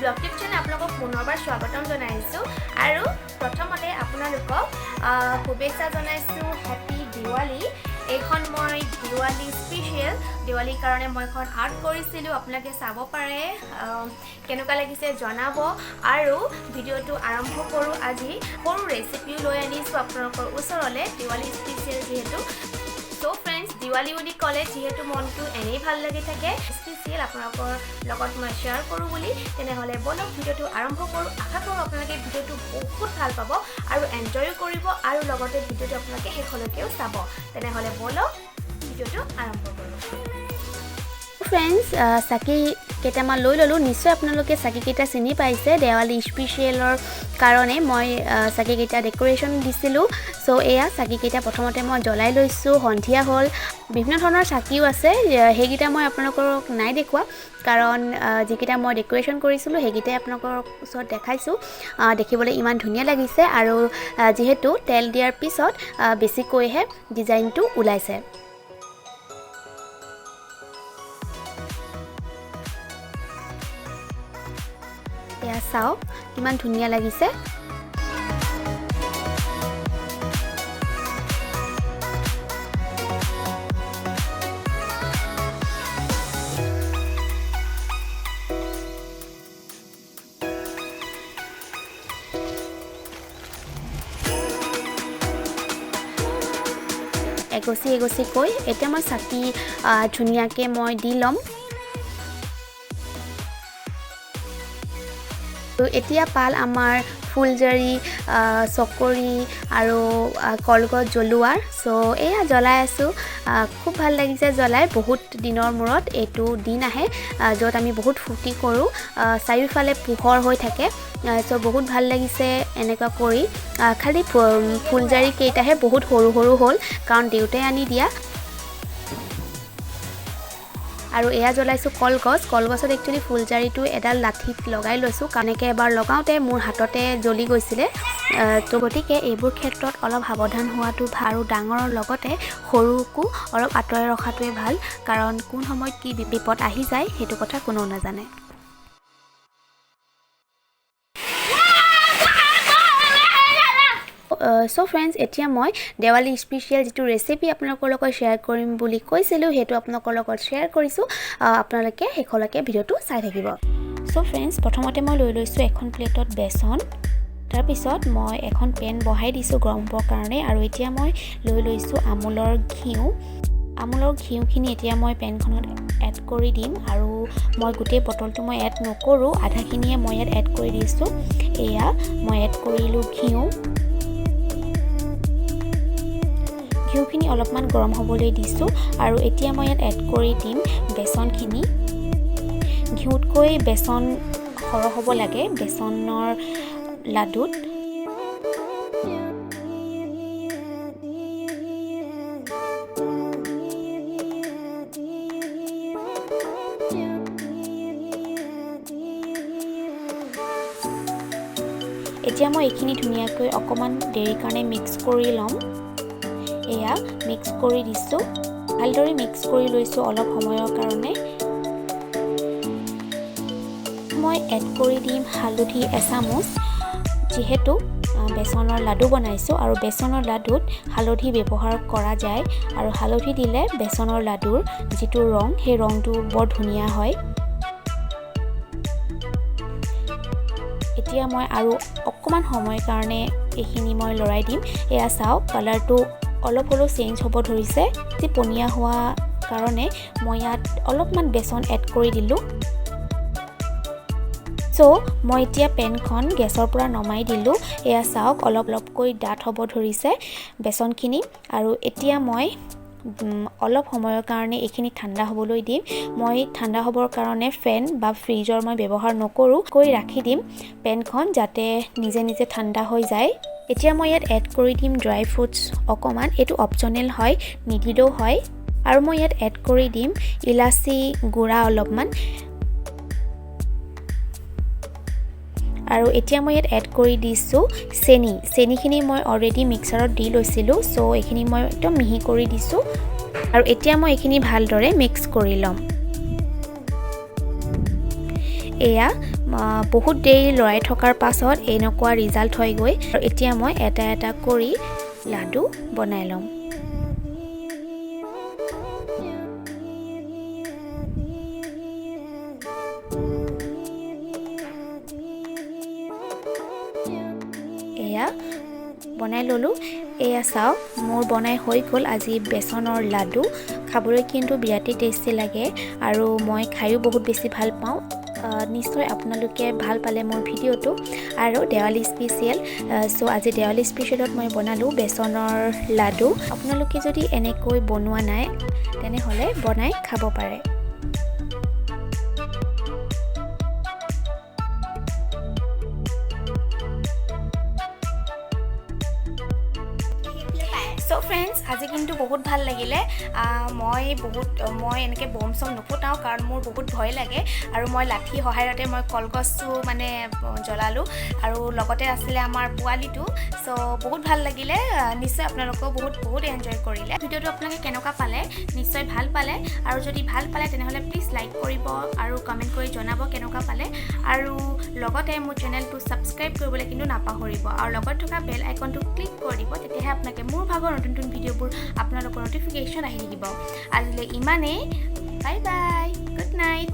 ব্লগটিভ channel আপোনালোকক পুনৰবাৰ স্বাগতম জনাইছোঁ আৰু প্ৰথমতে আপোনালোকক শুভেচ্ছা জনাইছোঁ হেপী দিৱালী। এইখন মই দিৱালী স্পেচিয়েল দিৱালীৰ কাৰণে মই এখন আৰ্ট কৰিছিলোঁ, আপোনালোকে চাব পাৰে, কেনেকুৱা লাগিছে জনাব। আৰু ভিডিঅ'টো আৰম্ভ কৰোঁ। আজি সৰু ৰেচিপিও লৈ আনিছোঁ আপোনালোকৰ ওচৰলৈ, দিৱালী স্পেচিয়েল যিহেতু। সো ফ্ৰেণ্ডছ, দিৱালী বুলি ক'লে যিহেতু মনটো এনেই ভাল লাগি থাকে, স্পেচিয়েল আপোনালোকৰ লগত মই শ্বেয়াৰ কৰোঁ বুলি। তেনেহ'লে বলক ভিডিঅ'টো আৰম্ভ কৰোঁ। আশা কৰোঁ আপোনালোকে ভিডিঅ'টো বহুত ভাল পাব আৰু এনজয়ো কৰিব আৰু লগতে ভিডিঅ'টো আপোনালোকে শেষলৈকেও চাব। তেনেহ'লে বলক ভিডিঅ'টো আৰম্ভ কৰোঁ। ফ্ৰেণ্ডছ, চাকি কেইটামান লৈ ল'লোঁ। নিশ্চয় আপোনালোকে চাকিকেইটা চিনি পাইছে, দেৱালী স্পেচিয়েলৰ কাৰণে মই চাকিকেইটা ডেক'ৰেশ্যন দিছিলোঁ। চ' এয়া চাকিকেইটা প্ৰথমতে মই জ্বলাই লৈছোঁ। সন্ধিয়া হ'ল, বিভিন্ন ধৰণৰ চাকিও আছে, সেইকেইটা মই আপোনালোকক নাই দেখুওৱা, কাৰণ যিকেইটা মই ডেক'ৰেশ্যন কৰিছিলোঁ সেইকেইটাই আপোনালোকৰ ওচৰত দেখাইছোঁ। দেখিবলৈ ইমান ধুনীয়া লাগিছে আৰু যিহেতু তেল দিয়াৰ পিছত বেছিকৈহে ডিজাইনটো ওলাইছে। এয়া চাওক কিমান ধুনীয়া লাগিছে। এগচি এগচিকৈ এতিয়া মই চাকি ধুনীয়াকৈ মই দি ল'ম। এতিয়া পাল আমাৰ ফুলজাৰি, চকৰি আৰু কলগছ জ্বলোৱাৰ। চ' এয়া জ্বলাই আছোঁ। খুব ভাল লাগিছে জ্বলাই। বহুত দিনৰ মূৰত এইটো দিন আহে য'ত আমি বহুত ফূৰ্তি কৰোঁ, চাৰিওফালে পোহৰ হৈ থাকে। চ' বহুত ভাল লাগিছে এনেকুৱা কৰি। খালি ফুলজাৰি কেইটাহে বহুত সৰু সৰু হ'ল, কাৰণ দেউতাই আনি দিয়া। আৰু এয়া জ্বলাইছোঁ কলগছ। কলগছত একচুৱেলি ফুলজাৰিটো এডাল লাঠিত লগাই লৈছোঁ, কাৰণেকৈ এবাৰ লগাওঁতে মোৰ হাততে জ্বলি গৈছিলে। তো গতিকে এইবোৰ ক্ষেত্ৰত অলপ সাৱধান হোৱাটো ভাল আৰু ডাঙৰৰ লগতে সৰুকো অলপ আঁতৰাই ৰখাটোৱে ভাল, কাৰণ কোন সময়ত কি বিপদ আহি যায় সেইটো কথা কোনেও নাজানে। চ' ফ্ৰেণ্ডছ, এতিয়া মই দেৱালী স্পেচিয়েল যিটো ৰেচিপি আপোনালোকৰ লগত শ্বেয়াৰ কৰিম বুলি কৈছিলোঁ সেইটো আপোনালোকৰ লগত শ্বেয়াৰ কৰিছোঁ। আপোনালোকে শেষলৈকে ভিডিঅ'টো চাই থাকিব। চ' ফ্ৰেণ্ডছ, প্ৰথমতে মই লৈ লৈছোঁ এখন প্লেটত বেচন। তাৰপিছত মই এখন পেন বহাই দিছোঁ গৰম হ'বৰ কাৰণে, আৰু এতিয়া মই লৈ লৈছোঁ আমুলৰ ঘিউ। আমুলৰ ঘিউখিনি এতিয়া মই পেনখনত এড কৰি দিম, আৰু মই গোটেই বটলটো মই এড নকৰোঁ, আধাখিনিয়ে মই ইয়াত এড কৰি দিছোঁ। এয়া মই এড কৰিলোঁ ঘিউ। ঘিউখিনি অলপমান গৰম হ'বলৈ দিছোঁ, আৰু এতিয়া মই ইয়াত এড কৰি দিম বেচনখিনি। ঘিউতকৈ বেচন সৰহ হ'ব লাগে বেচনৰ লাডুত। এতিয়া মই এইখিনি ধুনীয়াকৈ অকণমান দেৰিৰ কাৰণে মিক্স কৰি ল'ম। এয়া মিক্স কৰি দিছোঁ, ভালদৰে মিক্স কৰি লৈছোঁ অলপ সময়ৰ কাৰণে। মই এড কৰি দিম হালধি এচামুচ, যিহেতু বেচনৰ লাডু বনাইছোঁ আৰু বেচনৰ লাডুত হালধি ব্যৱহাৰ কৰা যায়, আৰু হালধি দিলে বেচনৰ লাডুৰ যিটো ৰং সেই ৰংটো বৰ ধুনীয়া হয়। এতিয়া মই আৰু অকণমান সময়ৰ কাৰণে এইখিনি মই লৰাই দিম। এয়া চাওক, কালাৰটো অলপ হ'লেও চেঞ্জ হ'ব ধৰিছে। পনীয়া হোৱা কাৰণে মই ইয়াত অলপমান বেচন এড কৰি দিলোঁ। চ' মই এতিয়া পেনখন গেছৰ পৰা নমাই দিলোঁ। এয়া চাওক, অলপ অলপকৈ ডাঠ হ'ব ধৰিছে বেচনখিনি, আৰু এতিয়া মই অলপ সময়ৰ কাৰণে এইখিনি ঠাণ্ডা হ'বলৈ দিম। মই ঠাণ্ডা হ'বৰ কাৰণে ফেন বা ফ্ৰিজৰ মই ব্যৱহাৰ নকৰোঁ, কৈ ৰাখি দিম পেনখন যাতে নিজে নিজে ঠাণ্ডা হৈ যায়। এতিয়া মই ইয়াত এড কৰি দিম ড্ৰাই ফ্ৰুটছ অকণমান, এইটো অপশ্যনেল হয়, নিদিলেও হয়। আৰু মই ইয়াত এড কৰি দিম ইলাচি গুড়া অলপমান, আৰু এতিয়া মই ইয়াত এড কৰি দিছোঁ চেনিখিনি মই অলৰেডি মিক্সাৰত দি লৈছিলোঁ। চ' এইখিনি মই একদম মিহি কৰি দিছোঁ, আৰু এতিয়া মই এইখিনি ভালদৰে মিক্স কৰি ল'ম। এয়া বহুত দেৰি লৰাই থকাৰ পাছত এনেকুৱা ৰিজাল্ট হৈ গৈ আৰু এতিয়া মই এটা এটা কৰি লাডু বনাই ল'ম। এয়া বনাই ল'লোঁ। এয়া চাওক মোৰ বনাই হৈ গ'ল আজি বেচনৰ লাডু। খাবলৈ কিন্তু বিৰাটেই টেষ্টি লাগে আৰু মই খায়ো বহুত বেছি ভাল পাওঁ। নিশ্চয় আপোনালোকে ভাল পালে মোৰ ভিডিঅ'টো আৰু দেৱালী স্পেচিয়েল। চ' আজি দেৱালী স্পেচিয়েলত মই বনালোঁ বেচনৰ লাডু। আপোনালোকে যদি এনেকৈ বনোৱা নাই তেনেহ'লে বনাই খাব পাৰে। চ' ফ্ৰেণ্ডছ আজি কিন্তু বহুত ভাল লাগিলে। মই এনেকৈ বম চম নুফুটাওঁ কাৰণ মোৰ বহুত ভয় লাগে আৰু মই লাঠি সহায়তে মই কলগছটো মানে জ্বলালোঁ আৰু লগতে আছিলে আমাৰ পোৱালিটো। চ' বহুত ভাল লাগিলে। নিশ্চয় আপোনালোকেও বহুত এনজয় কৰিলে। ভিডিঅ'টো আপোনালোকে কেনেকুৱা পালে? নিশ্চয় ভাল পালে আৰু যদি ভাল পালে তেনেহ'লে প্লিজ লাইক কৰিব আৰু কমেণ্ট কৰি জনাব কেনেকুৱা পালে আৰু লগতে মোৰ চেনেলটো ছাবস্ক্ৰাইব কৰিবলৈ কিন্তু নাপাহৰিব আৰু লগত থকা বেল আইকনটো ক্লিক কৰি দিব। তেতিয়াহে আপোনালোকে মোৰ ভাগৰ নতুন ভিডিঅ'বোৰ আপোনালোকৰ নটিফিকেশ্যন আহি থাকিব। আজিলৈ ইমানেই। Bye bye, good night.